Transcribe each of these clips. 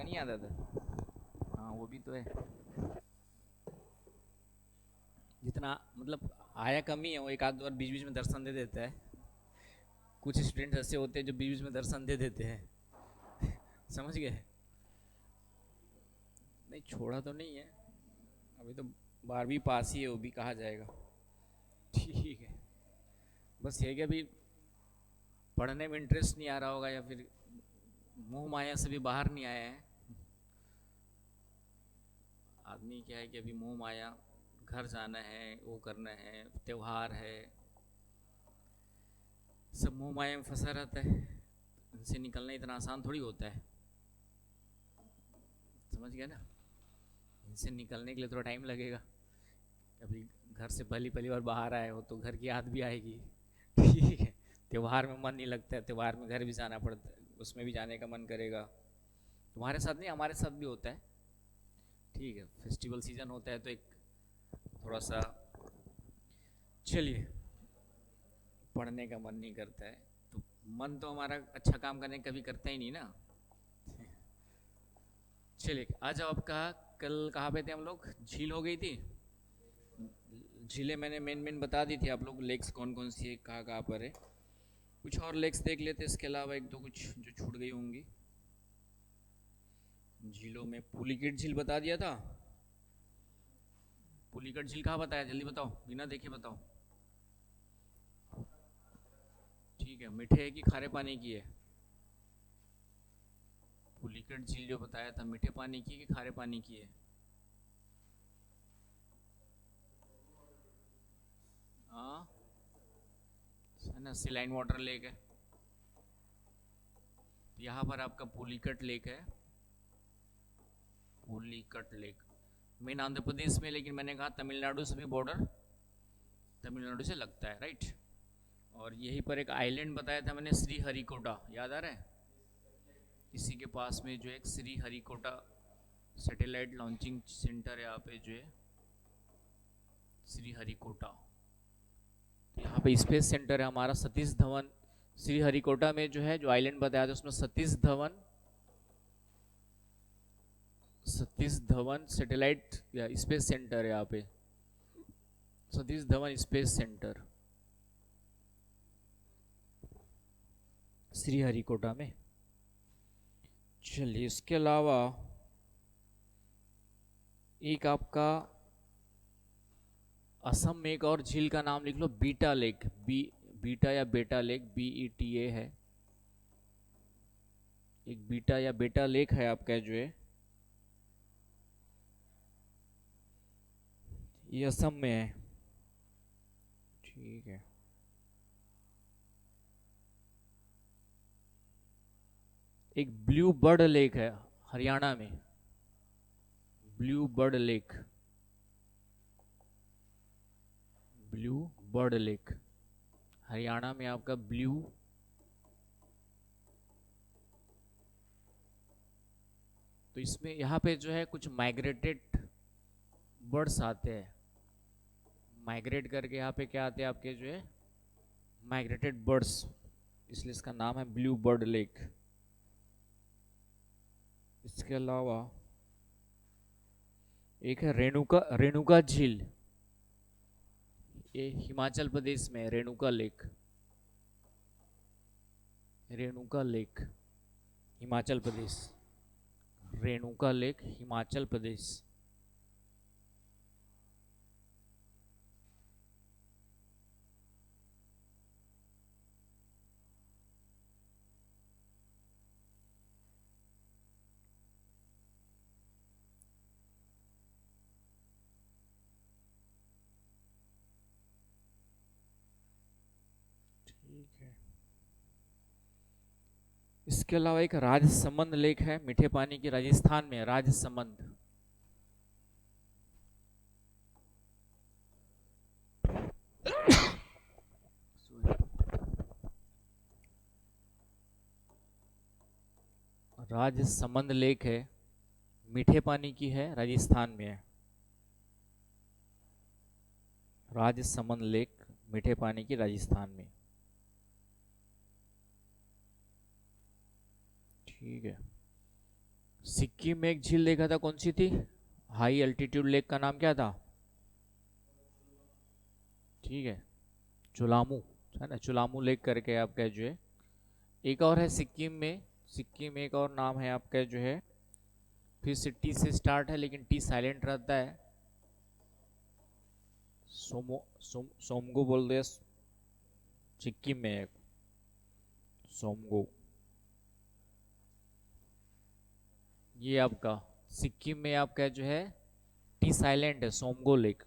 नहीं आता था। हाँ वो भी तो है। जितना मतलब आया कम ही है, वो एक आध बार बीच बीच में दर्शन दे देता है। कुछ स्टूडेंट्स ऐसे होते हैं जो बीच बीच में दर्शन दे देते हैं। समझ गए? नहीं छोड़ा तो नहीं है, अभी तो 12वीं पास ही है, वो भी कहा जाएगा। ठीक है। बस ये कि अभी पढ़ने में इंटरेस्ट नहीं आ रहा होगा, या फिर मोह माया से भी बाहर नहीं आया है आदमी। क्या है कि अभी मोह माया, घर जाना है, वो करना है, त्योहार है, सब मोह माया में फंसा रहता है। इनसे निकलना इतना आसान थोड़ी होता है। समझ गया ना? इनसे निकलने के लिए थोड़ा टाइम लगेगा। अभी घर से पहली पहली बार बाहर आए हो तो घर की याद भी आएगी। ठीक है। त्योहार में मन नहीं लगता है, त्योहार में घर भी जाना पड़ता है, उसमें भी जाने का मन करेगा। तुम्हारे साथ नहीं, हमारे साथ भी होता है। ठीक है, फेस्टिवल सीजन होता है तो एक थोड़ा सा, चलिए, पढ़ने का मन नहीं करता है तो मन तो हमारा अच्छा काम करने का कभी करता ही नहीं ना। चलिए आ जाओ। आपका कल कहाँ पे थे हम लोग? झील हो गई थी। झीलें मैंने मेन मेन बता दी थी आप लोग, लेक्स कौन कौन सी है, कहाँ कहाँ पर है। कुछ और लेक्स देख लेते इसके अलावा, एक दो कुछ जो छूट गई होंगी। झीलों में पुलिकेट झील बता दिया था। पुलिकेट झील कहाँ बताया, जल्दी बताओ, बिना देखे बताओ। ठीक है, मीठे है कि खारे पानी की है? पुलिकेट झील जो बताया था, मीठे पानी की कि खारे पानी की है? हाँ, है ना, सिलाइन वाटर लेक है। यहाँ पर आपका पुलिकट लेक है। पुलिकट लेक मेन आंध्र प्रदेश में, लेकिन मैंने कहा तमिलनाडु से भी बॉर्डर तमिलनाडु से लगता है, राइट। और यहीं पर एक आइलैंड बताया था मैंने, श्री हरिकोटा, याद आ रहा है? इसी के पास में जो एक Shri Harikota satellite launching centre है, यहाँ पे जो है श्री हरिकोटा। तो यहाँ पे स्पेस सेंटर है हमारा, सतीश धवन। श्री हरिकोटा में जो है, जो आइलैंड बताया था उसमें सतीश धवन सैटेलाइट या स्पेस सेंटर है यहाँ पे। सतीश धवन स्पेस सेंटर श्री हरिकोटा में। चलिए, इसके अलावा एक आपका असम में एक और झील का नाम लिख लो, बीटा लेक। बीटा या बेटा लेक, BETA है। एक बीटा या बेटा लेक है आपका जो है, ये असम में है। ठीक है। एक ब्लू बर्ड लेक है हरियाणा में। Blue bird lake, blue bird lake Haryana में आपका ब्लू। तो इसमें यहाँ पे जो है कुछ माइग्रेटेड बर्ड्स आते हैं। माइग्रेट करके यहाँ पे क्या आते हैं आपके जो है, माइग्रेटेड बर्ड्स, इसलिए इसका नाम है ब्लू बर्ड लेक। इसके अलावा एक है रेणुका, रेणुका झील। ये हिमाचल प्रदेश में है, Renuka lake. Renuka lake Himachal Pradesh. Renuka lake Himachal Pradesh. ठीक है। इसके अलावा एक राजसमंद लेक है, मीठे पानी की, राजस्थान में, राजसमंद। राजसमंद लेक है, मीठे पानी की है, राजस्थान में है। राजसमंद लेक मीठे पानी की, राजस्थान में। ठीक है। सिक्किम में एक झील देखा था, कौन सी थी? हाई अल्टीट्यूड लेक का नाम क्या था? ठीक है, चुलामू, है ना, चुलामू लेक करके आपका जो है। एक और है सिक्किम में, सिक्किम एक और नाम है आपका जो है, फिर से टी से स्टार्ट है लेकिन टी साइलेंट रहता है। सोमगो बोल दे, सिक्किम में है सोमगो। ये आपका सिक्किम में आपका जो है टी साइलेंट है, सोमगो लेक।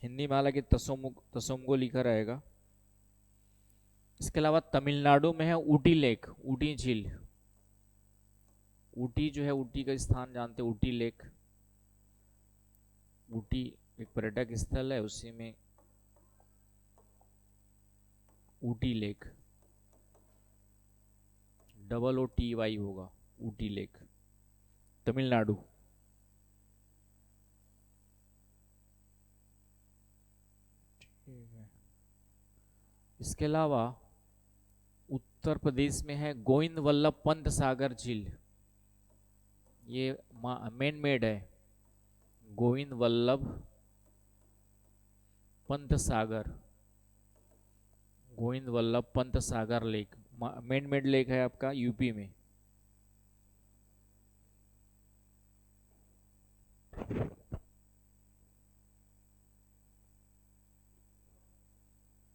हिंदी में हालांकि तसोमगो लिखा रहेगा। इसके अलावा तमिलनाडु में है ऊटी लेक, ऊटी झील। ऊटी जो है, ऊटी का स्थान जानते हैं, ऊटी लेक। ऊटी एक पर्यटक स्थल है, उसी में ऊटी लेक, OOTY होगा, ऊटी लेक, तमिलनाडु। इसके अलावा उत्तर प्रदेश में है गोविंद वल्लभ पंत सागर झील। ये मेन मेड है, Govind Vallabh Pant Sagar, Govind Vallabh Pant Sagar lake, main made lake है आपका यूपी में।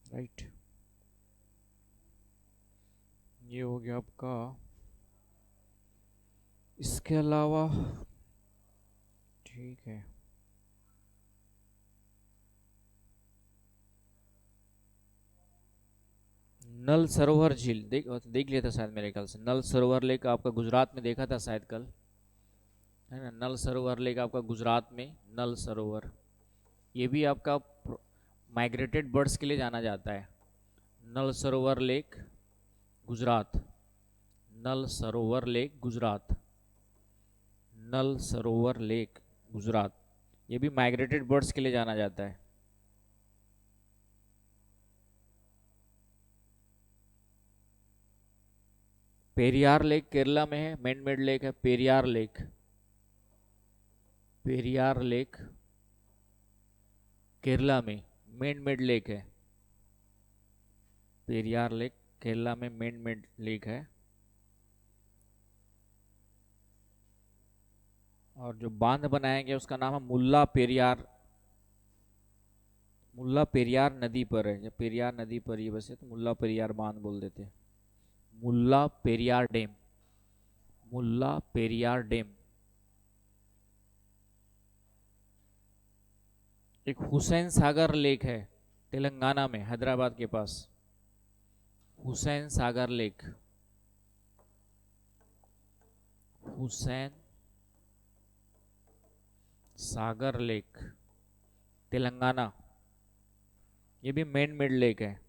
राइट, ये हो गया आपका। इसके अलावा ठीक है, नल सरोवर झील देख लिया था शायद मेरे ख्याल से। नल सरोवर लेक आपका गुजरात में देखा था शायद कल, है ना। नल सरोवर लेक आपका गुजरात में, नल सरोवर। ये भी आपका माइग्रेटेड बर्ड्स के लिए जाना जाता है। नल सरोवर लेक गुजरात, नल सरोवर लेक गुजरात, नल सरोवर लेक गुजरात। ये भी माइग्रेटेड बर्ड्स के लिए जाना जाता है। पेरियार लेक केरला में है, मैन मेड लेक है पेरियार लेक, पेरियार लेक केरला में मैन मेड लेक है। पेरियार लेक केरला में मैन मेड लेक है। और जो बांध बनाया गया उसका नाम है मुल्ला पेरियार, मुल्ला पेरियार नदी पर है। जब पेरियार नदी पर ही बसे तो मुल्ला पेरियार बांध बोल देते हैं। मुल्ला पेरियार डैम, मुल्ला पेरियार डैम। एक हुसैन सागर लेक है तेलंगाना में, हैदराबाद के पास, हुसैन सागर लेक, हुसैन सागर लेक तेलंगाना। ये भी मैन मेड लेक है।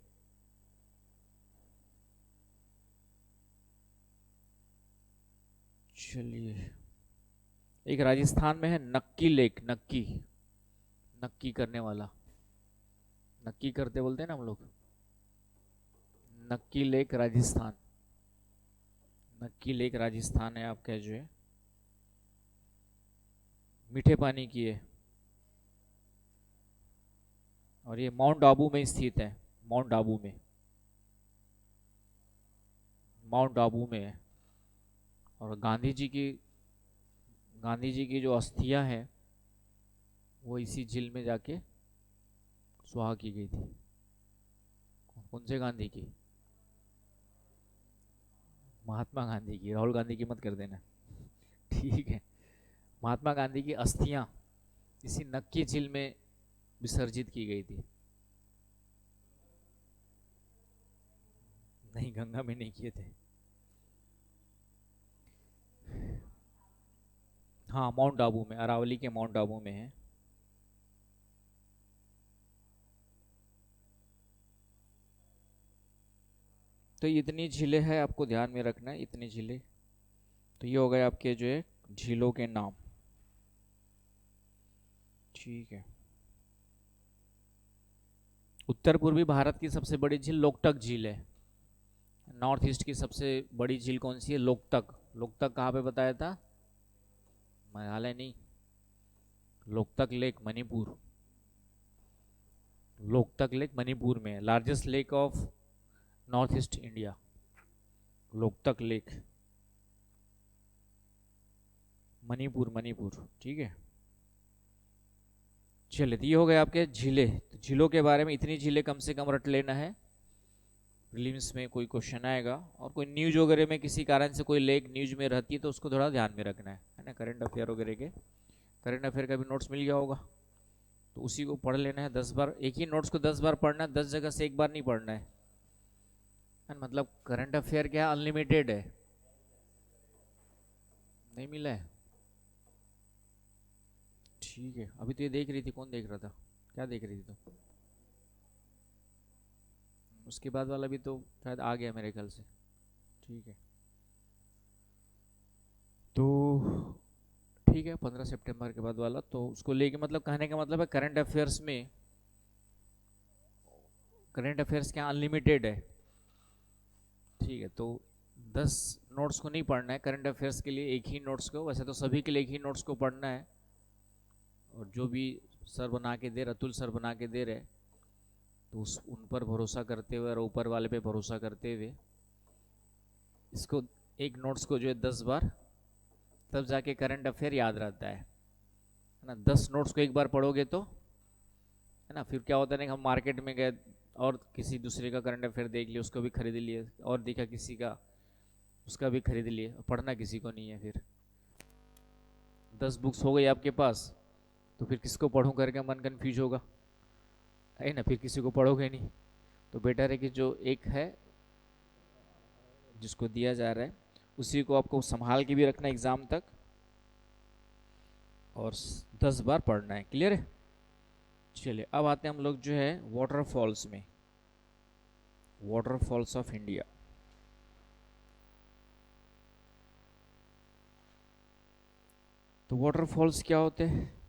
चलिए, एक राजस्थान में है नक्की लेक, नक्की, नक्की करने वाला, नक्की करते बोलते हैं ना हम लोग। नक्की लेक राजस्थान, नक्की लेक राजस्थान है आपका जो है, मीठे पानी की है। और ये माउंट आबू में स्थित है, माउंट आबू में, माउंट आबू में है। और गांधी जी की जो अस्थियां हैं वो इसी झील में जाके सुहा की गई थी। कौन से गांधी की? महात्मा गांधी की, राहुल गांधी की मत कर देना। ठीक है, महात्मा गांधी की अस्थियां इसी नक्की झील में विसर्जित की गई थी। नहीं, गंगा में नहीं किए थे। हाँ, माउंट आबू में, अरावली के माउंट आबू में है। तो इतनी झीलें हैं, आपको ध्यान में रखना है, इतनी झीलें। तो ये हो गए आपके जो है झीलों के नाम। ठीक है, उत्तर पूर्वी भारत की सबसे बड़ी झील लोकटक झील है। नॉर्थ ईस्ट की सबसे बड़ी झील कौन सी है? लोकटक। लोकटक कहाँ पे बताया था? मेघालय नहीं, लोकतक लेक मणिपुर। लोकतक लेक मणिपुर में है, largest lake of north east India, Loktak lake, Manipur Manipur. ठीक है, चलिए तो ये हो गए आपके झीलें। तो झीलों के बारे में इतनी झीलें कम से कम रट लेना है, प्रीलिम्स में कोई क्वेश्चन आएगा। और कोई न्यूज वगैरह में किसी कारण से कोई लेक न्यूज में रहती है तो उसको थोड़ा ध्यान में रखना है ना। करंट अफेयर वगैरह के, करंट अफेयर का भी नोट्स मिल गया होगा, तो उसी को पढ़ लेना है 10 बार। एक ही नोट्स को 10 बार पढ़ना है, 10 जगह से एक बार नहीं पढ़ना है। मतलब करंट अफेयर क्या अनलिमिटेड है, नहीं मिला है। ठीक है, अभी तो ये देख रही थी, कौन देख रहा था, क्या देख रही थी तो? उसके बाद वाला भी तो शायद आ गया मेरे ख्याल से। ठीक है, तो ठीक है, 15 सितंबर के बाद वाला तो उसको लेके, मतलब कहने का मतलब है करंट अफेयर्स में, करंट अफेयर्स क्या अनलिमिटेड है। ठीक है, तो 10 नोट्स को नहीं पढ़ना है करंट अफेयर्स के लिए, एक ही नोट्स को, वैसे तो सभी के लिए एक ही नोट्स को पढ़ना है। और जो भी सर बना के दे, अतुल सर बना के दे रहे, तो उस उन पर भरोसा करते हुए और ऊपर वाले पे भरोसा करते हुए इसको, एक नोट्स को जो है 10 बार, तब जाके करंट अफेयर याद रहता है ना। 10 नोट्स को एक बार पढ़ोगे तो, है ना, फिर क्या होता है ना कि हम मार्केट में गए और किसी दूसरे का करंट अफेयर देख लिया, उसको भी खरीद लिए, और देखा किसी का, उसका भी खरीद लिए, पढ़ना किसी को नहीं है। फिर 10 बुक्स हो गई आपके पास, तो फिर किसको पढ़ूं करके मन कन्फ्यूज होगा, है ना, फिर किसी को पढ़ोगे नहीं। तो बेटर है कि जो एक है, जिसको दिया जा रहा है, उसी को आपको संभाल के भी रखना एग्ज़ाम तक, और 10 बार पढ़ना है। क्लियर है? चलिए अब आते हैं हम लोग जो है वाटरफॉल्स में, वाटरफॉल्स ऑफ इंडिया। तो वाटरफॉल्स क्या होते हैं?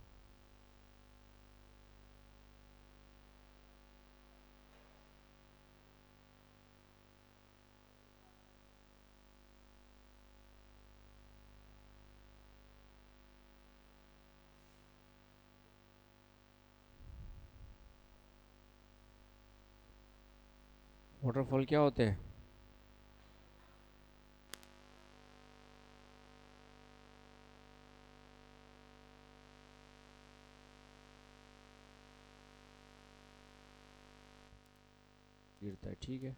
वाटरफॉल क्या होते हैं? गिरता है, ठीक है।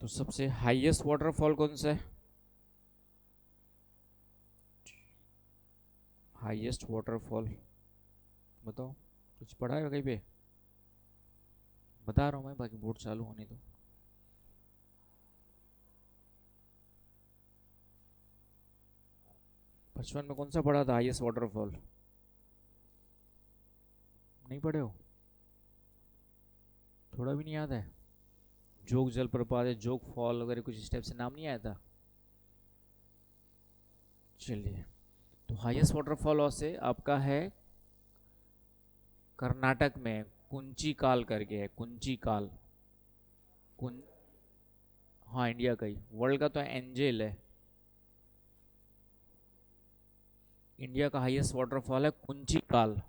तो सबसे हाईएस्ट वाटरफॉल कौन सा है? हाईएस्ट वाटरफॉल बताओ, कुछ पढ़ा है कहीं पे? बता रहा हूँ मैं, बाकी बोर्ड चालू होने दो। बचपन में कौन सा पढ़ा था हाईएस्ट वाटरफॉल? नहीं पढ़े हो? थोड़ा भी नहीं याद है? जोग जलप्रपात है, जोग फॉल वगैरह कुछ इस टाइप से नाम नहीं आया था? चलिए, तो हाईएस्ट वाटरफॉल से आपका है कर्नाटक में, कुंची काल करके है, कुंची काल। कुन हाँ, इंडिया का ही, वर्ल्ड का तो एंजेल है। इंडिया का हाईएस्ट वाटरफॉल है कुंची काल,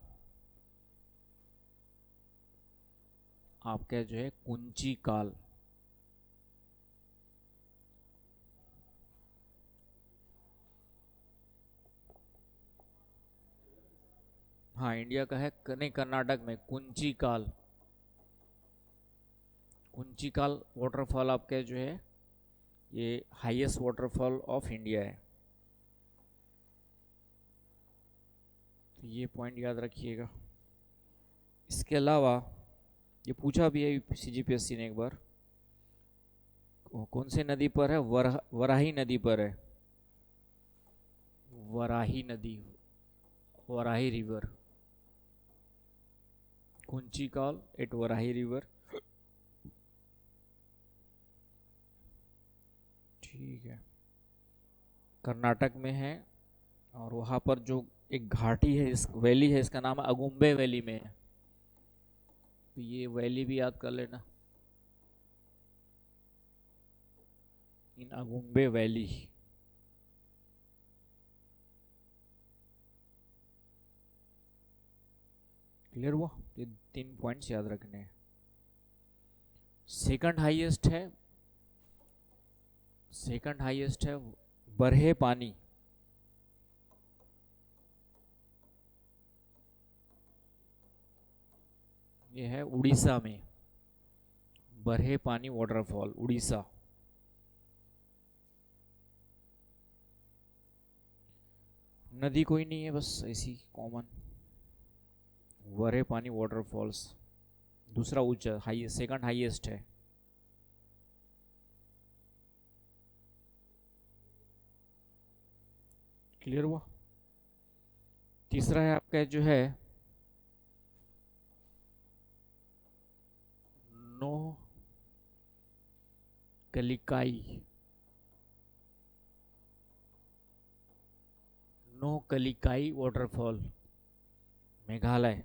आपका जो है कुंची काल। हाँ, इंडिया का है, नहीं कर्नाटक में कुंची काल। कुंची काल वाटरफॉल आपका जो है ये हाईएस्ट वाटरफॉल ऑफ इंडिया है। तो ये पॉइंट याद रखिएगा। इसके अलावा ये पूछा भी है सीजीपीएससी ने एक बार, कौन से नदी पर है? वराही नदी पर है, वराही नदी, वराही रिवर, कुंची काल एट वराही रिवर। ठीक है, कर्नाटक में है, और वहाँ पर जो एक घाटी है, इस वैली है, इसका नाम है अगुम्बे वैली में है। तो ये वैली भी याद कर लेना, इन अगुम्बे वैली। क्लियर हुआ? ये 3 पॉइंट्स याद रखने हैं। सेकंड हाईएस्ट है बरहे पानी। ये है उड़ीसा में, बरहे पानी वाटरफॉल, उड़ीसा। नदी कोई नहीं है, बस ऐसी कॉमन, बरहे पानी वाटरफॉल्स। दूसरा ऊंचा, हाईएस्ट, सेकंड हाईएस्ट है। क्लियर हुआ? तीसरा है आपका जो है Nohkalikai, Nohkalikai waterfall, Meghalaya.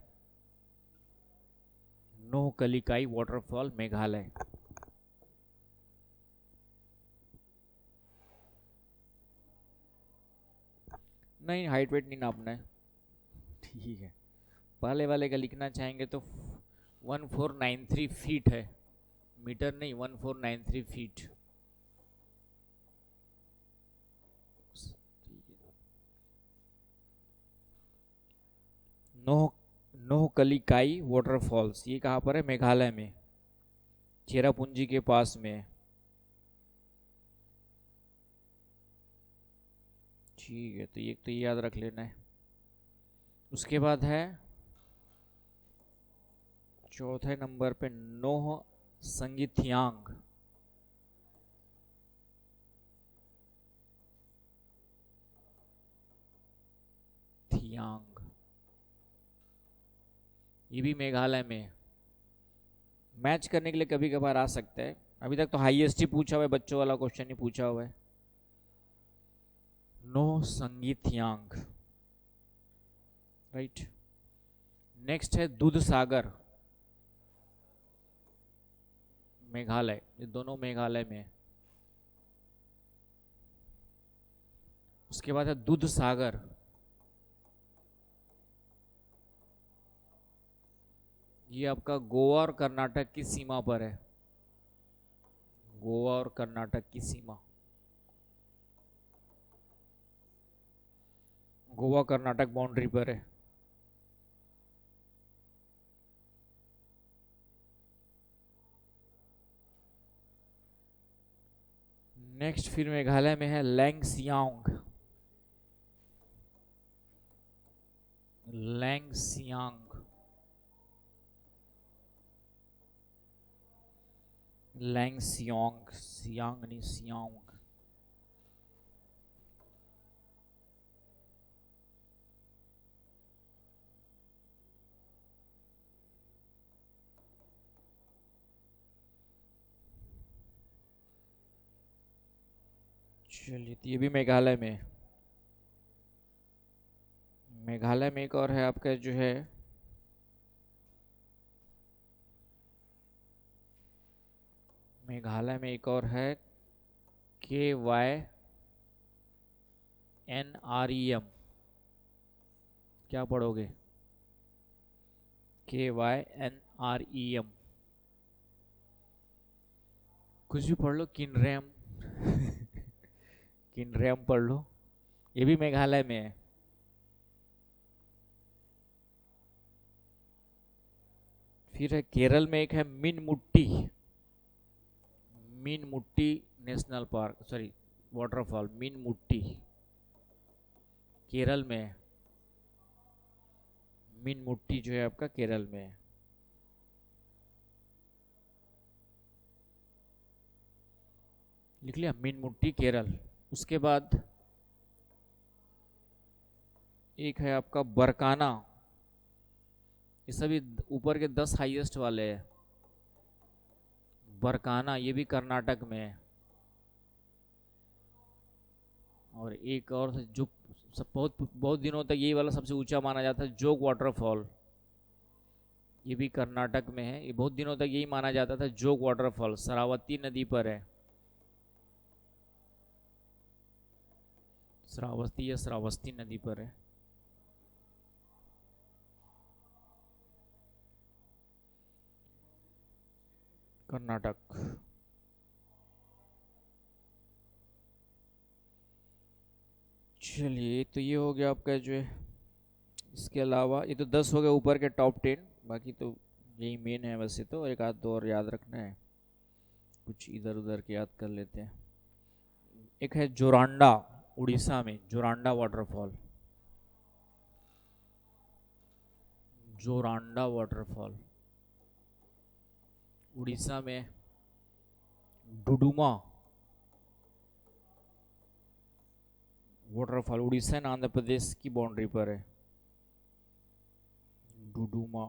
Nohkalikai waterfall, Meghalaya. नहीं, हाइट वेट नहीं नापना है, ठीक है। पहले वाले का लिखना चाहेंगे तो 1493 फीट है, मीटर नहीं, 1493 फीट। नोह नोह कलिकाई वाटरफॉल्स, ये कहाँ पर है? मेघालय में, चेरापूंजी के पास में। ठीक है, तो ये याद रख लेना है। उसके बाद है चौथे नंबर पे नोह संगीथियांग। थियांग, ये भी मेघालय में है। मैच करने के लिए कभी कभार आ सकता है। अभी तक तो हाईएस्ट ही पूछा हुआ है, बच्चों वाला क्वेश्चन ही पूछा हुआ है। No संगीथियांग, right. नेक्स्ट है दूध सागर, मेघालय। ये दोनों मेघालय में है। उसके बाद है दूध सागर, ये आपका गोवा और कर्नाटक की सीमा पर है, गोवा और कर्नाटक की सीमा, गोवा कर्नाटक बाउंड्री पर है। नेक्स्ट फिर मेघालय में है लैंगसियांग, लैंगसियांग, लैंगसियांग, सियांग नहीं, सियांग। चलिए, तो ये भी मेघालय में। मेघालय में एक और है आपका जो है मेघालय में एक और है KYNREM। क्या पढ़ोगे? KYNREM, कुछ भी पढ़ लो, किनरेम किनरेम पढ़ लो। ये भी मेघालय में है। फिर है केरल में, एक है Meenmutty, Meenmutty national park, sorry waterfall, Meenmutty, Kerala में है। मीनमुट्टी जो है आपका केरल में है। लिख लिया, मीनमुट्टी केरल। उसके बाद एक है आपका बरकाना, ये सभी ऊपर के 10 हाईएस्ट वाले हैं। बरकाना, ये भी कर्नाटक में है। और एक और जो सब बहुत बहुत दिनों तक यही वाला सबसे ऊंचा माना जाता है, जोग वाटरफॉल। ये भी कर्नाटक में है। ये बहुत दिनों तक यही माना जाता था, जोग वाटरफॉल श्रावती नदी पर है। श्रावती या श्रावस्ती नदी पर है। कर्नाटक। चलिए तो ये हो गया आपका जो है। इसके अलावा ये तो 10 हो गए ऊपर के टॉप 10। बाकी तो यही मेन है वैसे तो, एक आध दो और याद रखना है, कुछ इधर उधर के याद कर लेते हैं। एक है जोरांडा, उड़ीसा में जोरांडा वाटरफॉल। जोरांडा वाटरफॉल उड़ीसा में। डुडुमा वाटरफॉल उड़ीसा एंड आंध्र प्रदेश की बाउंड्री पर है। डुडुमा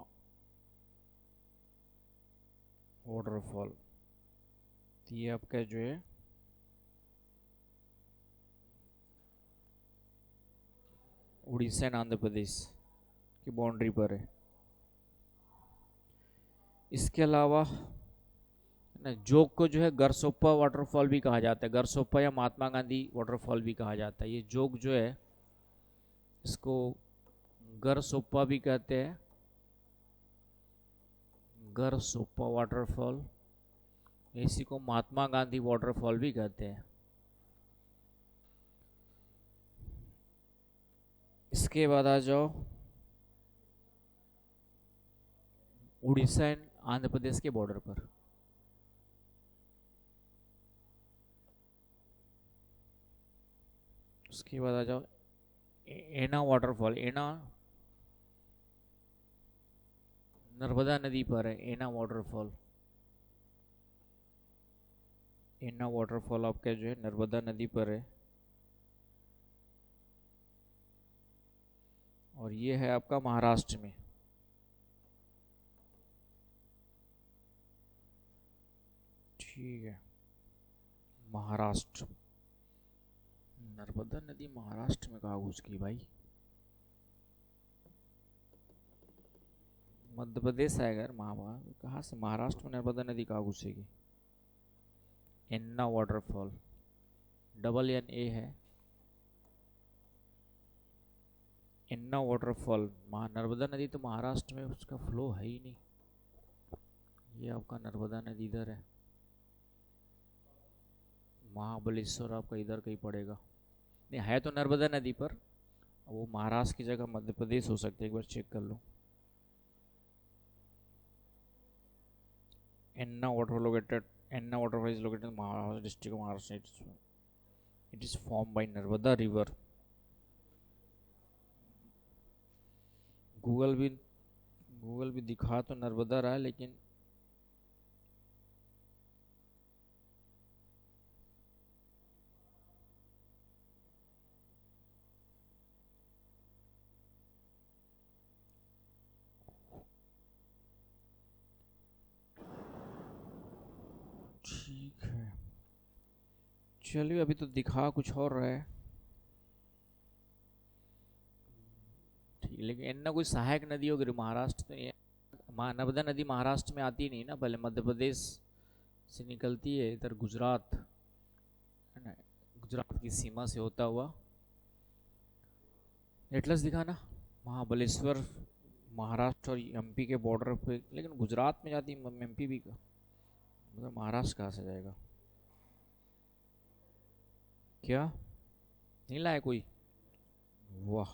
वाटरफॉल, ये आपका जो है उड़ीसा एंड आंध्र प्रदेश की बाउंड्री पर है। इसके अलावा ना जोग को जो है गरसोप्पा वाटरफॉल भी कहा जाता है। गरसोप्पा या महात्मा गांधी वाटरफॉल भी कहा जाता है। ये जोग जो है इसको गरसोप्पा भी कहते हैं, गरसोप्पा वाटरफॉल। इसी को महात्मा गांधी वाटरफॉल भी कहते हैं। इसके बाद आ जाओ उड़ीसा एंड आंध्र प्रदेश के बॉर्डर पर। उसके बाद आ जाओ एना वाटरफॉल। एना नर्मदा नदी पर है। एना वाटरफॉल, एना वाटरफॉल आपका जो है नर्मदा नदी पर है। और ये है आपका महाराष्ट्र में। ठीक है, महाराष्ट्र। नर्मदा नदी महाराष्ट्र में कहाँ घुस गई भाई? मध्य प्रदेश आएगा यार। कहाँ से महाराष्ट्र में नर्मदा नदी कहाँ घुसेगी? एन्ना वाटरफॉल, डबल एन ए है। एन्ना वाटरफॉल, नर्मदा नदी तो महाराष्ट्र में उसका फ्लो है ही नहीं। ये आपका नर्मदा नदी इधर है। महाबलेश्वर आपका इधर कहीं पड़ेगा। नहीं है तो नर्मदा नदी पर, वो महाराष्ट्र की जगह मध्य प्रदेश हो सकता है, एक बार चेक कर लो। एन्ना waterfall is located in Maharashtra district of Maharashtra. It is formed by Narmada river. Google भी दिखा तो नर्मदा रहा है, लेकिन ठीक है चलिए, अभी तो दिखा कुछ और रहा है। ठीक, लेकिन इनना कोई सहायक नदी होगी महाराष्ट्र तो। ये नर्मदा नदी महाराष्ट्र में आती नहीं ना, पहले मध्य प्रदेश से निकलती है, इधर गुजरात है ना, गुजरात की सीमा से होता हुआ। एटलस दिखाना, महाबलेश्वर महाराष्ट्र और एमपी के बॉर्डर पे, लेकिन गुजरात में जाती है एमपी भी का, मतलब महाराष्ट्र कहाँ से जाएगा? क्या नहीं लाया कोई? वाह,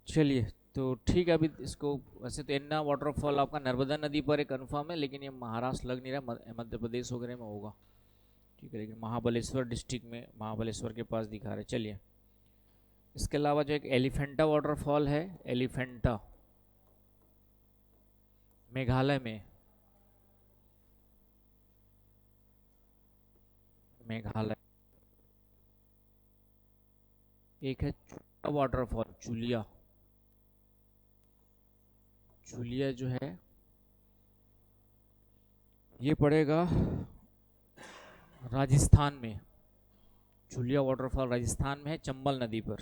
चलिए तो ठीक है। अभी इसको वैसे तो एन्ना वाटरफॉल आपका नर्मदा नदी पर एक कन्फर्म है, लेकिन ये महाराष्ट्र लग नहीं रहा, मध्य प्रदेश वगैरह में होगा। ठीक है, लेकिन महाबलेश्वर डिस्ट्रिक्ट में, महाबलेश्वर के पास दिखा रहे। चलिए, इसके अलावा जो एक एलिफेंटा वाटरफॉल है, एलिफेंटा मेघालय में, मेघालय। एक है चुलिया वाटरफॉल, चुलिया। चुलिया जो है ये पड़ेगा राजस्थान में। जुलिया वाटरफॉल राजस्थान में है, चंबल नदी पर।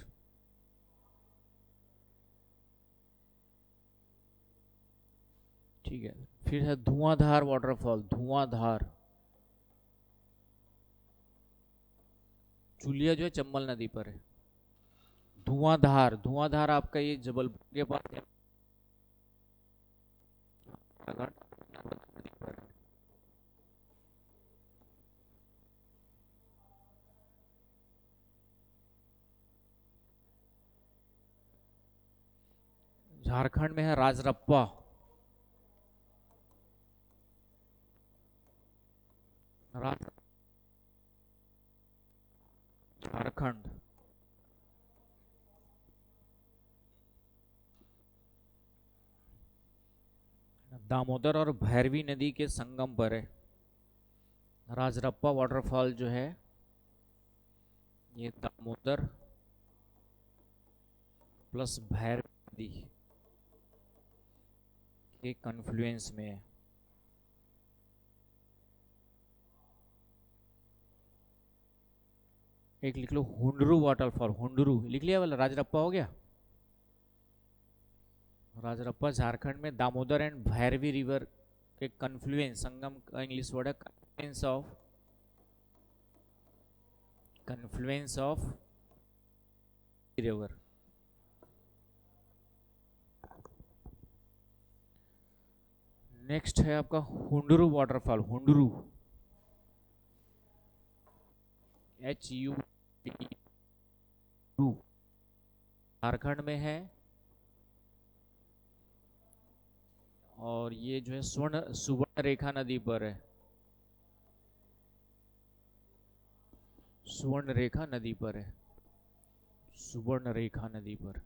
ठीक है, फिर है धुआंधार वाटरफॉल, धुआंधार। जुलिया जो है चंबल नदी पर है। धुआंधार, धुआंधार आपका ये जबलपुर के पास है, नर्मदा नदी पर है। झारखंड में है राजरप्पा। राज झारखंड। दामोदर और भैरवी नदी के संगम पर है राजरप्पा वाटरफॉल जो है। ये दामोदर प्लस भैरवी नदी के कन्फ्लुएंस में है। एक लिख लो हुंडरू वाटरफॉल, हुंडरू लिख लिया, वाला राजरप्पा हो गया। राजरप्पा झारखंड में दामोदर एंड भैरवी रिवर के कन्फ्लुएंस, संगम का इंग्लिश वर्ड है कन्फ्लुएंस ऑफ रिवर। नेक्स्ट है आपका हुंडरू वाटरफॉल, हुंडरू, HU झारखंड में है। और ये जो है सुवर्ण रेखा नदी पर है, सुवर्ण रेखा नदी पर है, सुवर्ण रेखा नदी पर।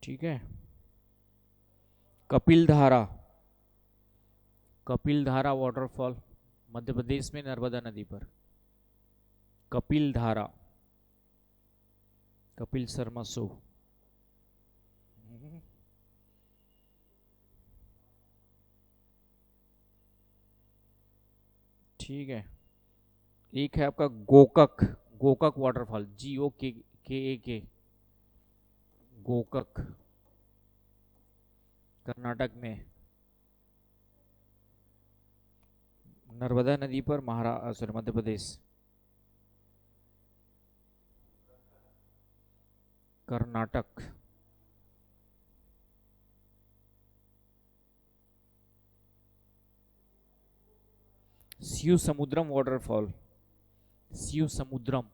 ठीक है। कपिल धारा, कपिल धारा वाटरफॉल मध्य प्रदेश में नर्मदा नदी पर। कपिल धारा, कपिल शर्मा शो। ठीक है। एक है आपका गोकक, गोकक वाटरफॉल, GOKK, गोकक, कर्नाटक में, नर्मदा नदी पर, Maharashtra, Madhya Pradesh. Karnataka. Shivasamudram waterfall, Shivasamudram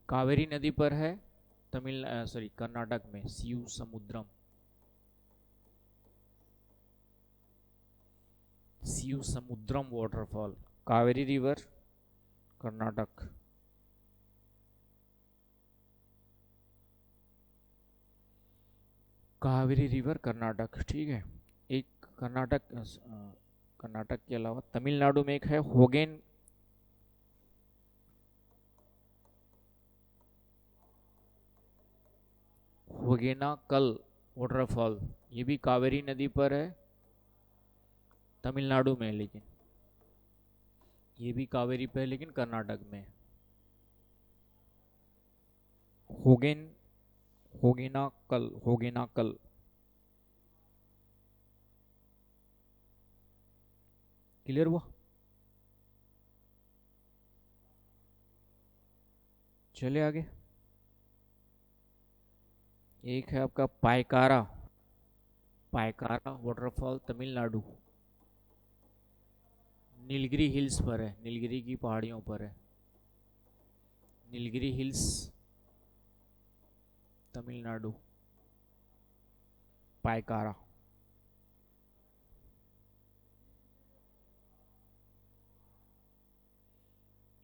Kaveri नदी पर है, कर्नाटक में, Shivasamudram, Shivasamudram waterfall, Kaveri river, Karnataka. Kaveri river Karnataka. ठीक है। एक कर्नाटक, कर्नाटक के अलावा तमिलनाडु में एक है होगेनाकल वाटरफॉल, ये भी कावेरी नदी पर है, तमिलनाडु में, लेकिन ये भी कावेरी पे है, लेकिन कर्नाटक में। होगेन होगेनाकल, होगेनाकल। क्लियर हुआ? चले आगे। एक है आपका पायकारा, पायकारा वाटरफॉल तमिलनाडु, नीलगिरी हिल्स पर है, नीलगिरी की पहाड़ियों पर है, नीलगिरी हिल्स, तमिलनाडु, पायकारा।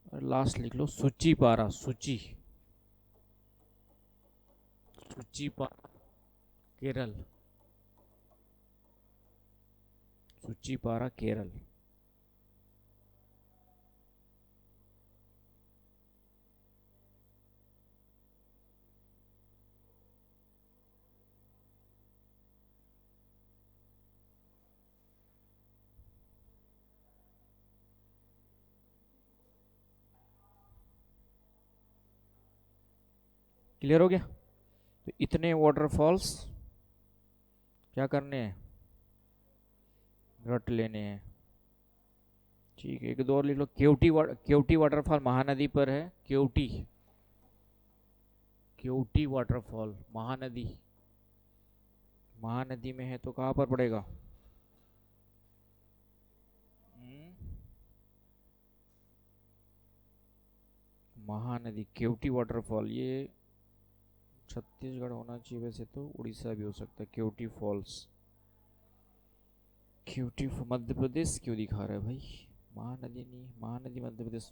और लास्ट लिख लो सुचीपारा, सुचीपारा केरल, सुचीपारा केरल। क्लियर हो गया? तो इतने वाटरफॉल्स क्या करने हैं, रट लेने हैं। ठीक है, एक दो और लिख लो। केवटी वाटरफॉल महानदी पर है। केवटी वाटरफॉल महानदी, महानदी में है तो कहाँ पर पड़ेगा? महानदी केवटी वाटरफॉल, ये छत्तीसगढ़ होना चाहिए, वैसे तो उड़ीसा भी हो सकता है। केवटी फॉल्स, केवटी मध्य प्रदेश क्यों दिखा रहा है भाई? महानदी नहीं, महानदी मध्य प्रदेश,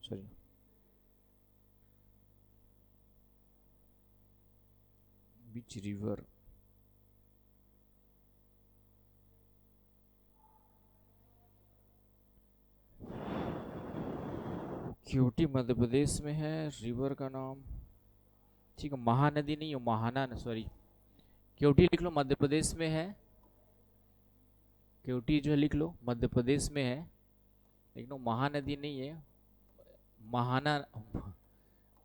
सॉरी। बीच रिवर, केवटी मध्य प्रदेश में है। रिवर का नाम, ठीक है, महानदी नहीं हो, महाना, सॉरी, केवटी लिख लो, मध्य प्रदेश में है। केवटी जो है लिख लो, मध्य प्रदेश में है, लेकिन महानदी नहीं है, महाना,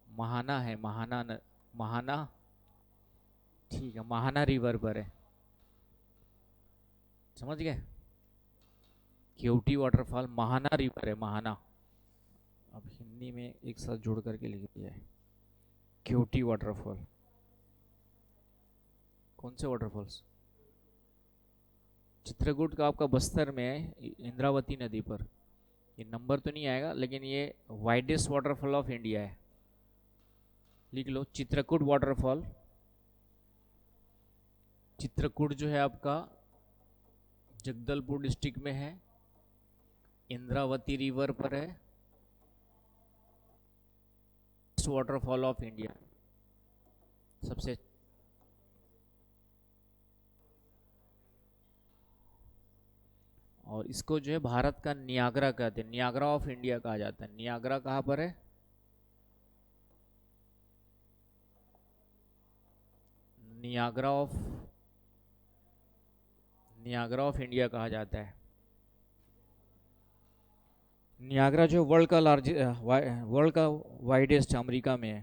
महाना है, महाना, ठीक है, महाना रिवर पर है। समझ गए? केवटी वाटरफॉल महाना रिवर है, महाना। अब हिंदी में एक साथ जोड़ करके लिख दिया है, केवटी वाटरफॉल। कौन से वाटरफॉल्स? चित्रकूट का आपका बस्तर में है, इंद्रावती नदी पर। ये नंबर तो नहीं आएगा, लेकिन ये वाइडेस्ट वाटरफॉल ऑफ इंडिया है। लिख लो, चित्रकूट वाटरफॉल। चित्रकूट जो है आपका जगदलपुर डिस्ट्रिक्ट में है, इंद्रावती रिवर पर है, वाटरफॉल ऑफ इंडिया सबसे। और इसको जो है भारत का नियाग्रा कहते हैं, नियाग्रा ऑफ इंडिया कहा जाता है। नियाग्रा कहाँ पर है? नियाग्रा ऑफ इंडिया कहा जाता है। नियाग्रा जो वर्ल्ड का वर्ल्ड का वाइडेस्ट अमेरिका में है।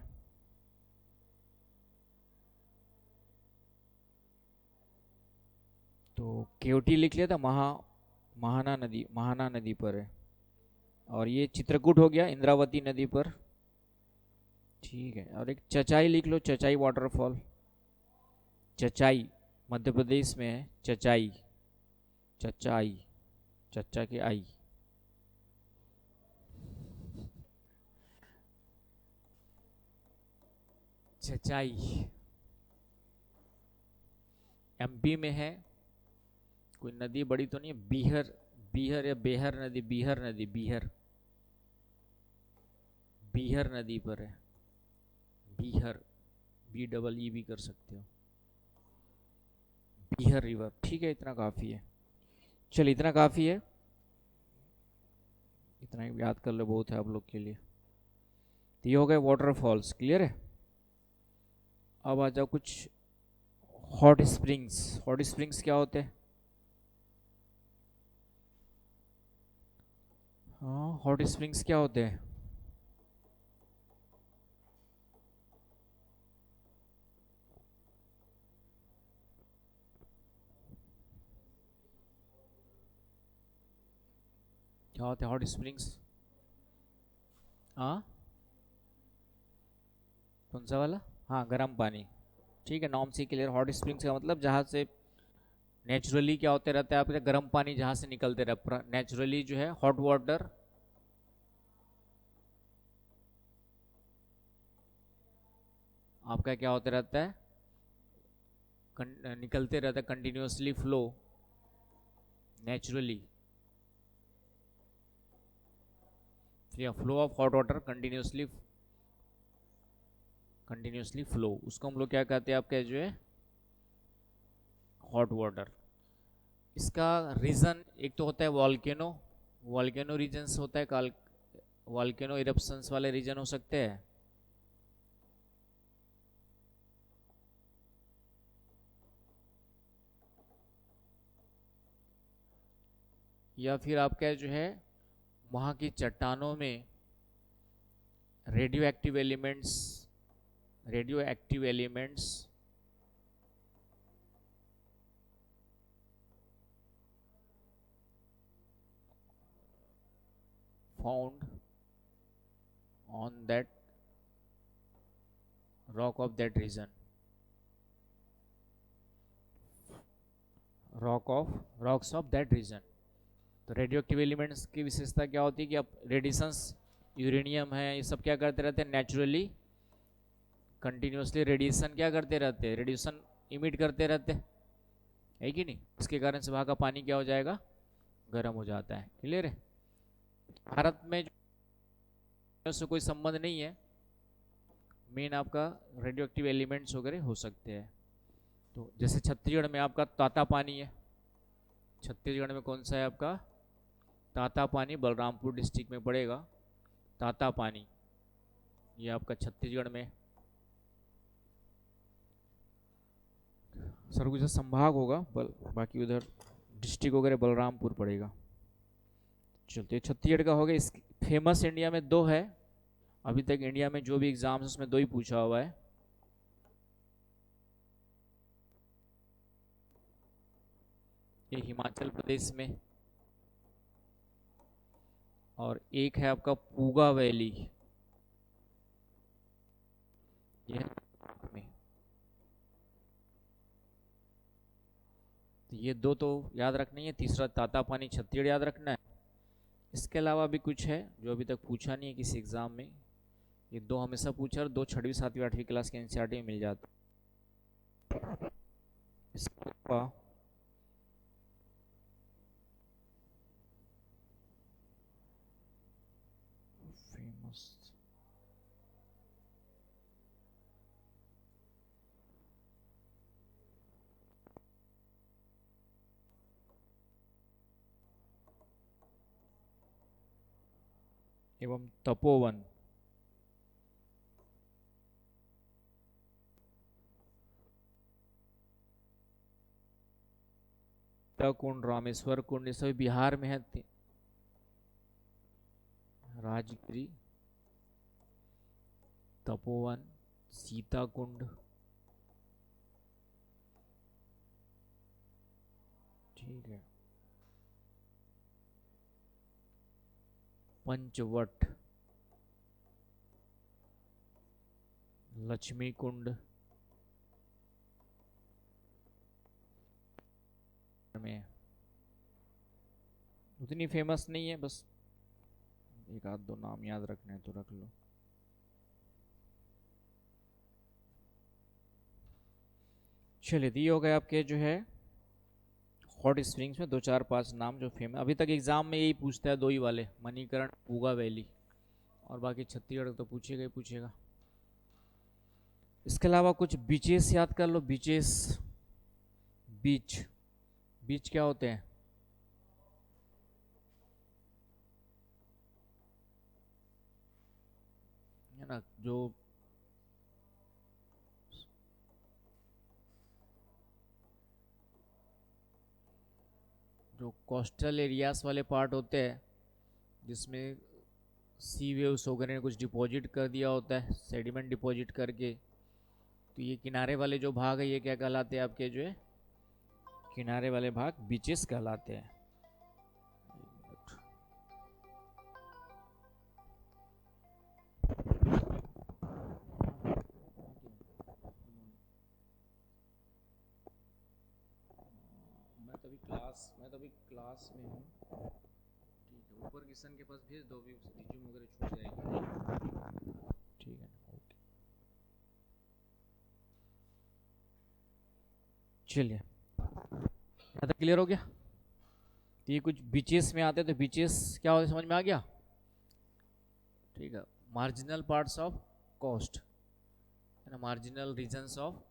तो केवटी लिख लिया था, महाना नदी पर है। और ये चित्रकूट हो गया, इंद्रावती नदी पर। ठीक है, और एक चचाई लिख लो, चचाई वाटरफॉल। चचाई मध्य प्रदेश में है, चचाई, चचाई, चचा के आई। चचाई एमपी में है। कोई नदी बड़ी तो नहीं है, बीहर या बेहर नदी, बीहर नदी पर है। बीहर, BEE भी कर सकते हो, बीहर रिवर। ठीक है, इतना काफ़ी है। चल, इतना काफ़ी है, इतना ही याद कर लो, बहुत है आप लोग के लिए। तो ये हो गए वाटरफॉल्स, क्लियर है? अब आ जाओ कुछ हॉट स्प्रिंग्स। हॉट स्प्रिंग्स क्या होते हैं? हाँ, हॉट स्प्रिंग्स क्या होते हैं? क्या होते हैं हॉट स्प्रिंग्स? हाँ, कौन सा वाला? हाँ, गर्म पानी। ठीक है, नॉर्म सी क्लियर। हॉट स्प्रिंग्स का मतलब जहाँ से नेचुरली क्या होते रहता है आपका, गर्म पानी जहाँ से निकलते रहता है नेचुरली, जो है हॉट वाटर आपका क्या होता रहता है, निकलते रहता है, continuously flow, naturally. Flow of hot water continuously flow, उसको हम लोग क्या कहते हैं आपका, जो है हॉट वाटर। इसका रीज़न एक तो होता है वॉल्केनो, वॉल्केनो रीजन्स होता है, वॉल्केनो इरप्शंस वाले रीजन हो सकते हैं, या फिर आपका जो है वहाँ की चट्टानों में radioactive elements radioactive elements found on that rock of that region. Rocks of that region. तो रेडियो एक्टिव एलिमेंट्स की विशेषता क्या होती है कि अब रेडिएशंस यूरेनियम है ये सब क्या करते रहते हैं, नेचुरली कंटिन्यूसली रेडिएशन क्या करते रहते हैं, रेडिएशन इमिट करते रहते हैं, है कि नहीं। इसके कारण से वहाँ का पानी क्या हो जाएगा, गर्म हो जाता है। क्लियर है। भारत में जो से कोई संबंध नहीं है, मेन आपका रेडियो एक्टिव एलिमेंट्स वगैरह हो सकते हैं। तो जैसे छत्तीसगढ़ में आपका ताता पानी है, छत्तीसगढ़ में कौन सा है आपका, ताता पानी, बलरामपुर डिस्ट्रिक्ट में पड़ेगा ताता पानी, ये आपका छत्तीसगढ़ में। सरगुजा संभाग होगा, बाकी उधर डिस्ट्रिक्ट वगैरह बलरामपुर पड़ेगा। चलते छत्तीसगढ़ का हो गया। इस फेमस इंडिया में दो है, अभी तक इंडिया में जो भी एग्जाम्स उसमें दो ही पूछा हुआ है। ये हिमाचल प्रदेश में, और एक है आपका पूगा वैली, ये में। तो ये दो तो याद रखनी है, तीसरा ताता पानी छत्तीसगढ़ याद रखना है। इसके अलावा भी कुछ है जो अभी तक पूछा नहीं है किसी एग्जाम में, ये दो हमेशा पूछा, और दो 6वीं 7वीं 8वीं क्लास के एनसीईआरटी में मिल जाता। इसका फेमस एवं तपोवन, कुंड, रामेश्वर कुंड, ये सभी बिहार में है। राजगिरी, तपोवन, सीता कुंड, ठीक है, पंचवट, लक्ष्मी कुंड में उतनी फेमस नहीं है, बस एक आध दो नाम याद रखने हैं तो रख लो। चलिए दिए हो गए आपके जो है हॉट स्प्रिंग्स में 2 4 5 नाम जो फेमस, अभी तक एग्जाम में यही पूछता है, दो ही वाले, मणिकरण, पूगा वैली, और बाकी छत्तीसगढ़ तो पूछेगा ही पूछेगा। इसके अलावा कुछ बीचेस याद कर लो, बीचेस, बीच, बीच क्या होते हैं, है ना, जो कोस्टल एरियाज वाले पार्ट होते हैं जिसमें सी वेव्स वगैरह ने कुछ डिपॉजिट कर दिया होता है, सेडिमेंट डिपॉजिट करके, तो ये किनारे वाले जो भाग है ये क्या कहलाते हैं आपके, जो है किनारे वाले भाग बीचेस कहलाते हैं। मैं तो अभी क्लास में हूँ, ठीक है, ऊपर किशन के पास भेज दो, अभी रिज्यूम वगैरह छूट जाएगी, ठीक है, ओके। चलिए ज़्यादा क्लियर हो गया। तो ये कुछ बीचेस में आते हैं, तो बीचेस क्या होते समझ में आ गया, ठीक है। मार्जिनल पार्ट्स ऑफ कोस्ट, है ना, marginal regions of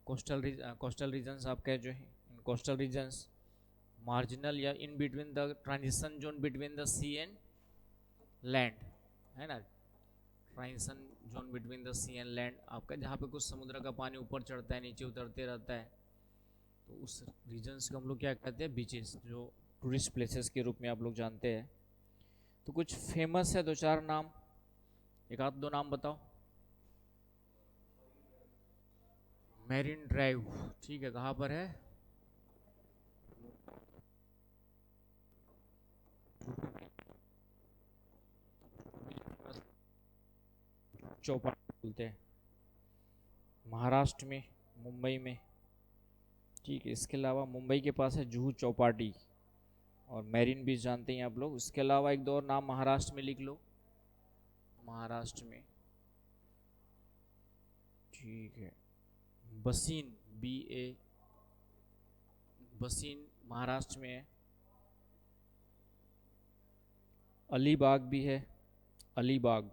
coastal regions आपके जो है, कोस्टल रीजन्स, मार्जिनल या in between the transition zone between the sea and land, है ना, transition zone between the sea and land आपका, जहाँ पे कुछ समुद्र का पानी ऊपर चढ़ता है नीचे उतरते रहता है, तो उस रीजन्स को हम लोग क्या कहते हैं, बीचेस, जो टूरिस्ट प्लेसेस के रूप में आप लोग जानते हैं। तो कुछ फेमस है 2 4 नाम, एक आध दो नाम बताओ। मैरिन ड्राइव, ठीक है, कहाँ पर है? चौपाटी बोलते हैं, महाराष्ट्र में, मुंबई में। ठीक है, इसके अलावा मुंबई के पास है जुहू चौपाटी, और मैरिन बीच जानते हैं आप लोग। इसके अलावा एक दो और नाम महाराष्ट्र में लिख लो, महाराष्ट्र में। ठीक है, बसीन, बी ए, बसीन महाराष्ट्र में है। अलीबाग भी है, अलीबाग।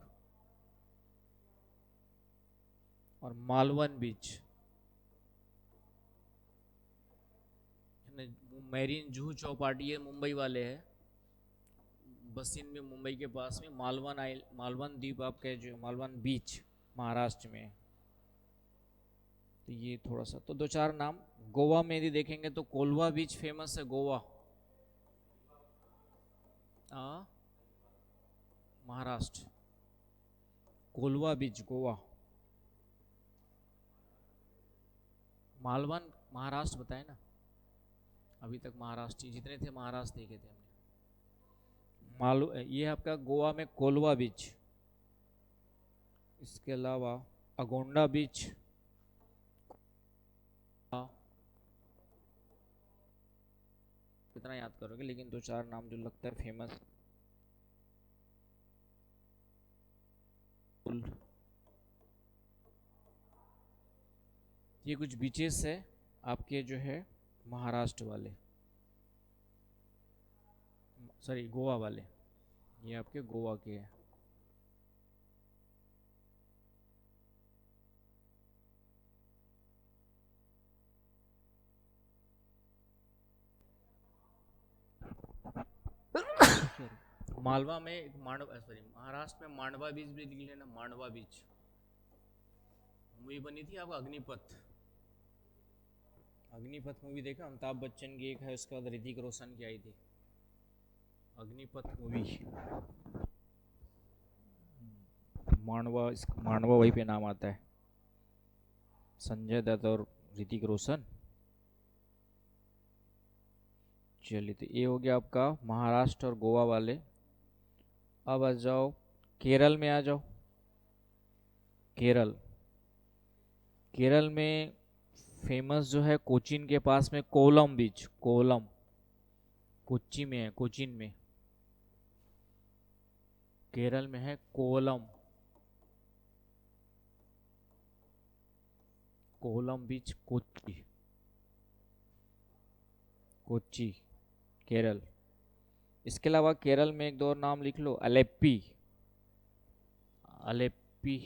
और मालवन बीच, मैरीन जुहू चौपाटी है, मुंबई वाले है। बसीन में मुंबई के पास में, मालवन आइल, मालवन द्वीप आपके जो मालवन बीच महाराष्ट्र में है। तो ये थोड़ा सा तो दो चार नाम। गोवा में यदि देखेंगे तो कोलवा बीच फेमस है, गोवा। महाराष्ट्र, कोलवा बीच, गोवा। मालवन महाराष्ट्र बताए ना, अभी तक महाराष्ट्र जितने थे महाराष्ट्र देखे थे हमने। ये आपका गोवा में कोलवा बीच। इसके अलावा अगोंडा बीच, कितना याद करोगे, लेकिन दो चार नाम जो लगता है फेमस। ये कुछ बीचेस है आपके जो है महाराष्ट्र वाले, सॉरी गोवा वाले, ये आपके गोवा के हैं। मालवा में एक मांडवा, सॉरी महाराष्ट्र में मांडवा बीच भी लिख लेना, मांडवा बीच। मूवी बनी थी आपका अग्निपथ, अग्निपथ मूवी देखा, अमिताभ बच्चन की एक है, उसके बाद ऋतिक रोशन की आई थी अग्निपथ मूवी। मांडवा, मांडवा वही पे नाम आता है, संजय दत्त और ऋतिक रोशन। चलिए, तो ये हो गया आपका महाराष्ट्र और गोवा वाले। अब आ जाओ केरल में, आ जाओ केरल। केरल में फेमस जो है कोचीन के पास में कोलम बीच, कोलम, कोच्चि में है, कोचीन में, केरल में है कोलम, कोलम बीच, कोच्चि, कोच्चि, केरल। इसके अलावा केरल में एक दो और नाम लिख लो, अलेप्पी, अलेप्पी,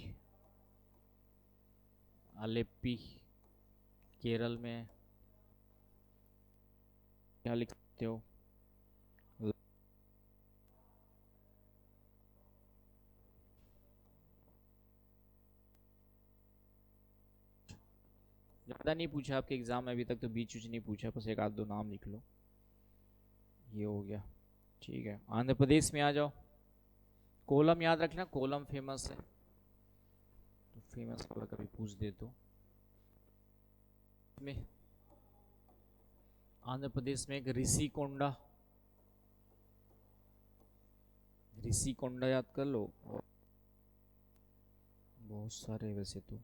अलेप्पी केरल में। क्या लिख सकते हो? ज़्यादा नहीं पूछा आपके एग्जाम में अभी तक, तो बीच बीच नहीं पूछा, बस एक आध दो नाम लिख लो। ये हो गया, ठीक है। आंध्र प्रदेश में आ जाओ, कोलम याद रखना, कोलम फेमस है, तो फेमस वाला कभी पूछ दे तो। में आंध्र प्रदेश में एक ऋषिकोंडा, ऋषिकोंडा याद कर लो, बहुत सारे वैसे तो।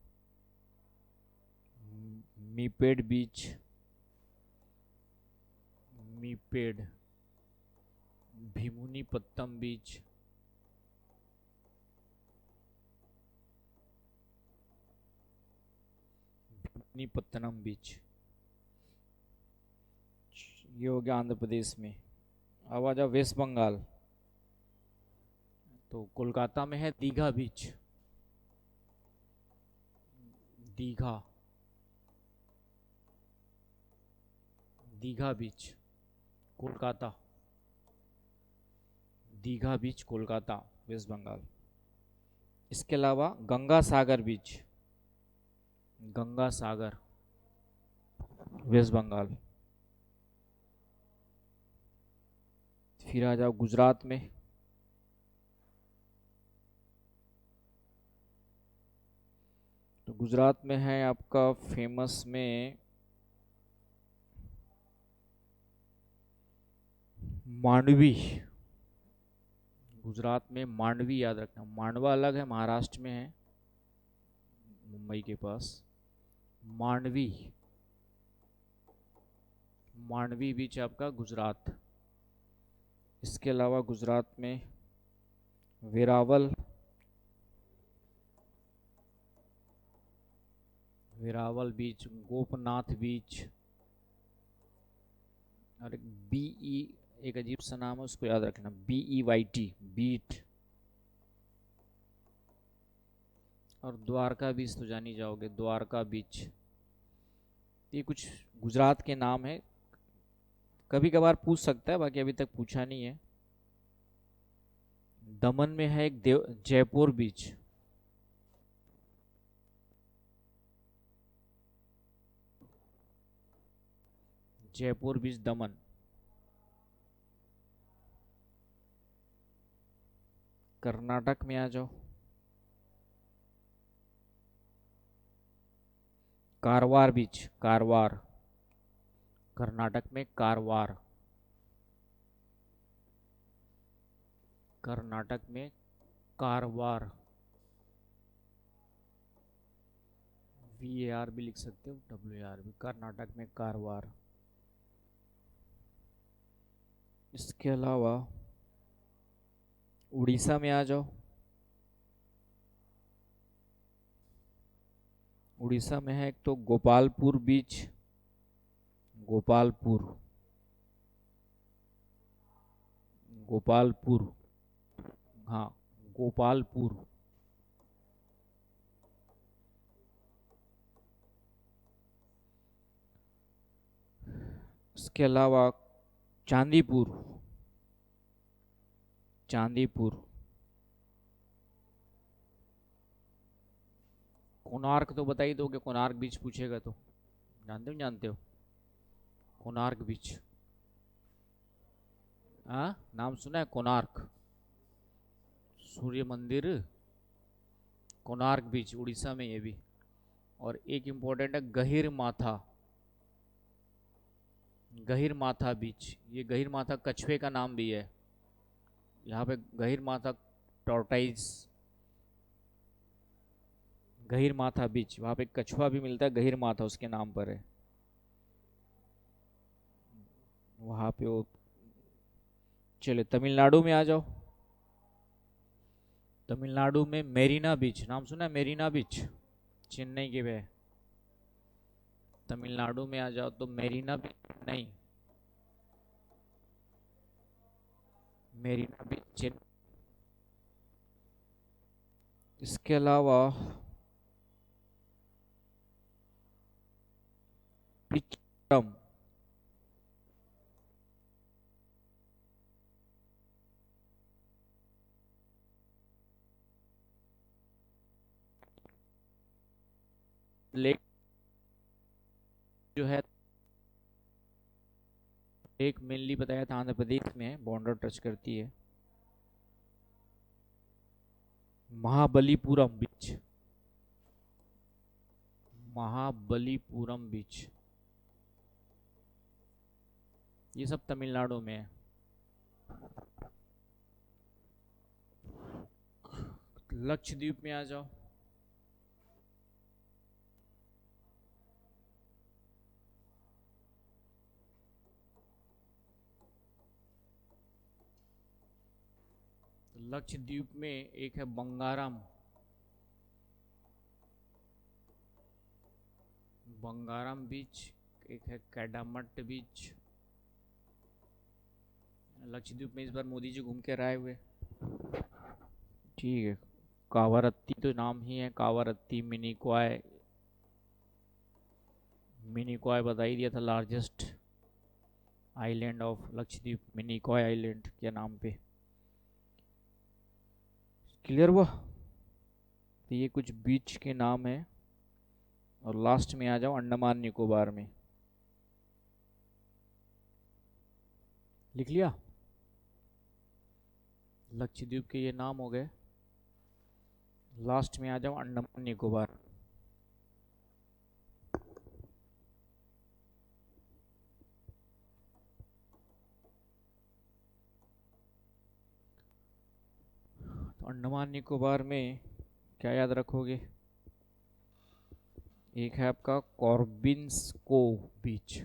मीपेड बीच, मीपेड, भीमुनी पत्तम बीच, भीमुनी पत्तनम बीच। ये हो गया आंध्र प्रदेश में। अब आ जाओ वेस्ट बंगाल, तो कोलकाता में है दीघा बीच, दीघा, दीघा बीच, कोलकाता, दीघा बीच, कोलकाता, वेस्ट बंगाल। इसके अलावा गंगा सागर बीच, गंगा सागर, वेस्ट बंगाल। फिर आ जाओ गुजरात में, तो गुजरात में है आपका फेमस में मांडवी। गुजरात में मांडवी याद रखना, मांडवा अलग है, महाराष्ट्र में है, मुंबई के पास। मांडवी, मांडवी बीच आपका गुजरात। इसके अलावा गुजरात में वेरावल, वेरावल बीच, गोपनाथ बीच, और एक BE, एक अजीब सा नाम है, उसको याद रखना, BEYT, बीट। और द्वारका बीच तो जान ही जाओगे, द्वारका बीच। ये कुछ गुजरात के नाम है, कभी कभार पूछ सकता है, बाकी अभी तक पूछा नहीं है। दमन में है एक जयपुर बीच। जयपुर बीच, दमन। कर्नाटक में आ जाओ, कारवार बीच, कारवार। कर्नाटक में कारवार, कर्नाटक में कारवार। VAR भी लिख सकते हो, WAR भी। कर्नाटक में कारवार। इसके अलावा उड़ीसा में आ जाओ, उड़ीसा में है एक तो गोपालपुर बीच, गोपालपुर, गोपालपुर, हाँ, गोपालपुर। इसके अलावा चांदीपुर, चांदीपुर। कोणार्क तो बता ही दोगे, कोणार्क बीच पूछेगा तो। जानते हो, जानते हो कोणार्क बीच? हाँ, नाम सुना है कोणार्क? सूर्य मंदिर, कोणार्क बीच, उड़ीसा में ये भी। और एक इम्पोर्टेंट है गहिर माथा, गहिर माथा बीच। ये गहिर माथा कछुए का नाम भी है, यहाँ पे गहिर माथा टॉर्टाइज, गहिर माथा बीच। वहाँ पे कछुआ भी मिलता है, गहिर माथा उसके नाम पर है वहाँ पे वो। चले तमिलनाडु में आ जाओ, तमिलनाडु में मेरीना बीच, नाम सुना है मेरीना बीच? चेन्नई के वे। तमिलनाडु में आ जाओ तो मेरीना बीच नहीं, मेरीना बीच चेन्नई। इसके अलावा पिचम, लेक जो है, लेक मेनली बताया था आंध्र प्रदेश में, बॉर्डर टच करती है। महाबलीपुरम बीच, महाबलीपुरम बीच, ये सब तमिलनाडु में है। लक्षद्वीप में आ जाओ, लक्षद्वीप में एक है बंगारम, बंगारम बीच। एक है कैडामट बीच। लक्षद्वीप में इस बार मोदी जी घूम के आए हुए, ठीक है। कावारत्ती तो नाम ही है, कावारत्ती। मिनिकॉय, मिनिकॉय बता ही दिया था, largest island of Lakshadweep, Minicoy island के नाम पे। क्लियर हुआ? तो ये कुछ बीच के नाम है। और लास्ट में आ जाओ अंडमान निकोबार में, लिख लिया? लक्षद्वीप के ये नाम हो गए। लास्ट में आ जाओ अंडमान निकोबार। अंडमान निकोबार में क्या याद रखोगे? एक है आपका कॉर्बिन्सको बीच,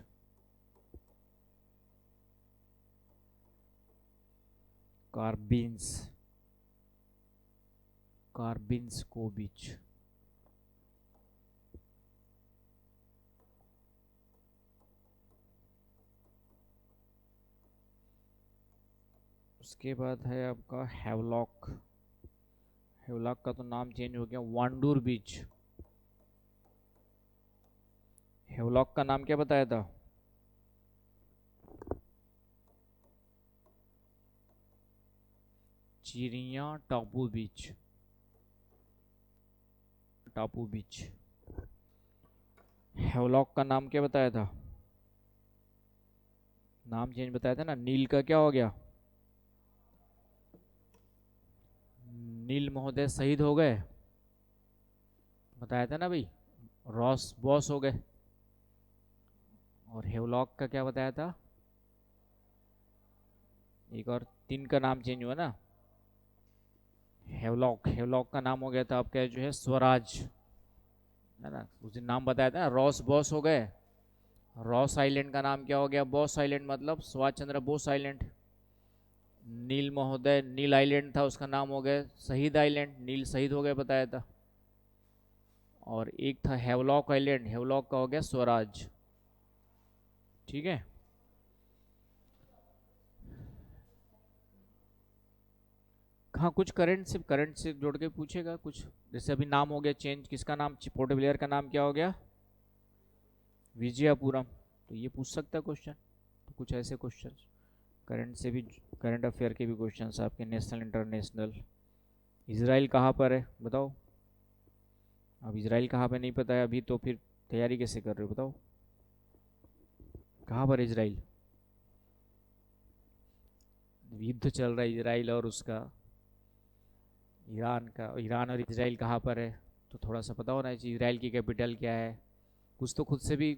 कार्बिन्सको बीच। उसके बाद है आपका हैवलॉक। हैवलॉक का तो नाम चेंज हो गया, वांडूर बीच। हैवलॉक का नाम क्या बताया था? चिड़िया टापू बीच, टापू बीच। हैवलॉक का नाम क्या बताया था? नाम चेंज बताया था ना। नील का क्या हो गया? नील महोदय शहीद हो गए, बताया था ना भाई। रॉस बॉस हो गए। और हेवलॉक का क्या बताया था? एक और तीन का नाम चेंज हुआ ना। हेवलॉक का नाम हो गया था आपका जो है स्वराज, है ना। उस दिन नाम बताया था ना, रॉस बॉस हो गए। रॉस आइलैंड का नाम क्या हो गया? बॉस आइलैंड, मतलब सुभाष चंद्र बोस आइलैंड। नील महोदय, नील आइलैंड था, उसका नाम हो गया शहीद आइलैंड, नील शहीद हो गए बताया था। और एक था हेवलॉक आइलैंड, हेवलॉक का हो गया स्वराज। ठीक है। हाँ, कुछ करंट से जोड़ के पूछेगा कुछ। जैसे अभी नाम हो गया चेंज, किसका नाम, पोर्ट ब्लेयर का नाम क्या हो गया? विजयपुरम। तो ये पूछ सकता है क्वेश्चन। तो कुछ ऐसे क्वेश्चन करंट से भी, करंट अफेयर के भी क्वेश्चन आपके, नेशनल इंटरनेशनल। इसराइल कहाँ पर है बताओ? अब इसराइल कहाँ पर नहीं पता है अभी, तो फिर तैयारी कैसे कर रहे हो बताओ? कहाँ पर इसराइल? युद्ध चल रहा है इसराइल और उसका, ईरान का। ईरान और इसराइल कहाँ पर है, तो थोड़ा सा पता होना चाहिए। इसराइल की कैपिटल क्या है, कुछ तो खुद से भी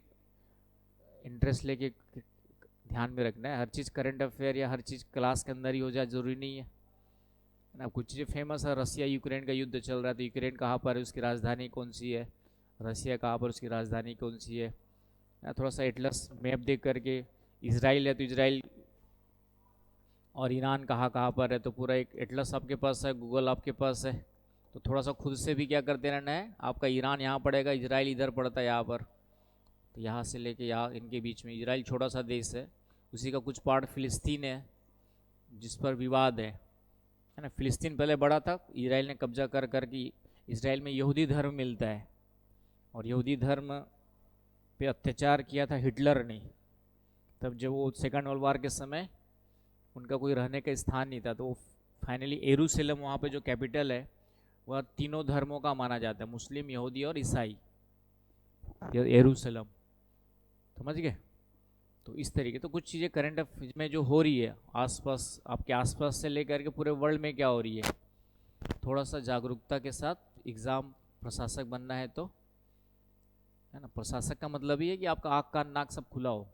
इंटरेस्ट लेके ध्यान में रखना है। हर चीज़ करंट अफेयर या हर चीज़ क्लास के अंदर ही हो जाए ज़रूरी नहीं है ना। कुछ चीज़ें फेमस है, रसिया यूक्रेन का युद्ध चल रहा है, तो यूक्रेन कहाँ पर है, उसकी राजधानी कौन सी है। रसिया कहाँ पर, उसकी राजधानी कौन सी है ना। थोड़ा सा एटलस मैप देख करके, इसराइल है तो इसराइल और ईरान कहाँ कहाँ पर है, तो पूरा एक एटलस आपके पास है, गूगल आपके पास है। तो थोड़ा सा खुद से भी क्या करते रहना है। आपका ईरान यहाँ पड़ेगा, इसराइल इधर पड़ता है यहाँ पर, तो यहाँ से लेके यहाँ इनके बीच में इसराइल छोटा सा देश है। उसी का कुछ पार्ट फिलिस्तीन है, जिस पर विवाद है ना। फिलिस्तीन पहले बड़ा था, इसराइल ने कब्जा कर कर के। इसराइल में यहूदी धर्म मिलता है, और यहूदी धर्म पे अत्याचार किया था हिटलर ने। तब जब वो सेकंड वर्ल्ड वार के समय उनका कोई रहने का स्थान नहीं था, तो फाइनली एरूशलेम वहाँ पे जो कैपिटल है, वह तीनों धर्मों का माना जाता है, मुस्लिम, यहूदी और ईसाई। एरूशलेम, समझ गए? तो इस तरीके, तो कुछ चीज़ें करंट अफेयर में जो हो रही है आसपास, आपके आसपास से लेकर के पूरे वर्ल्ड में क्या हो रही है, थोड़ा सा जागरूकता के साथ एग्ज़ाम प्रशासक बनना है तो, है ना। प्रशासक का मतलब ही है कि आपका आँख कान नाक सब खुला हो,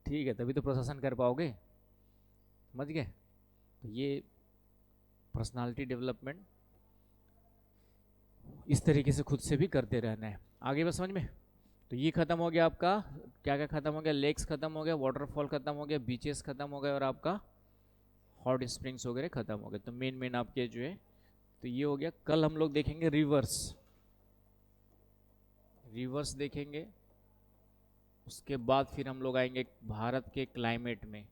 ठीक है, तभी तो प्रशासन कर पाओगे, समझ गए? तो ये पर्सनालिटी डेवलपमेंट इस तरीके से खुद से भी करते रहना है। आगे बस समझ में। तो ये खत्म हो गया आपका, क्या क्या खत्म हो गया? लेक्स खत्म हो गया, वाटरफॉल खत्म हो गया, बीचेस खत्म हो गए, और आपका हॉट स्प्रिंग्स वगैरह खत्म हो गए। तो मेन मेन आपके जो है, तो ये हो गया। कल हम लोग देखेंगे रिवर्स, रिवर्स देखेंगे। उसके बाद फिर हम लोग आएंगे भारत के क्लाइमेट में,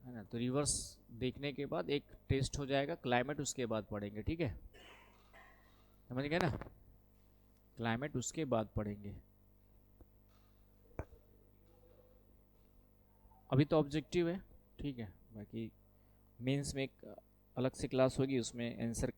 है ना। तो रिवर्स देखने के बाद एक टेस्ट हो जाएगा क्लाइमेट, उसके बाद पढ़ेंगे, ठीक है, समझ गए ना। क्लाइमेट उसके बाद पढ़ेंगे। अभी तो ऑब्जेक्टिव है, ठीक है। बाकी मेंस में एक अलग से क्लास होगी, उसमें आंसर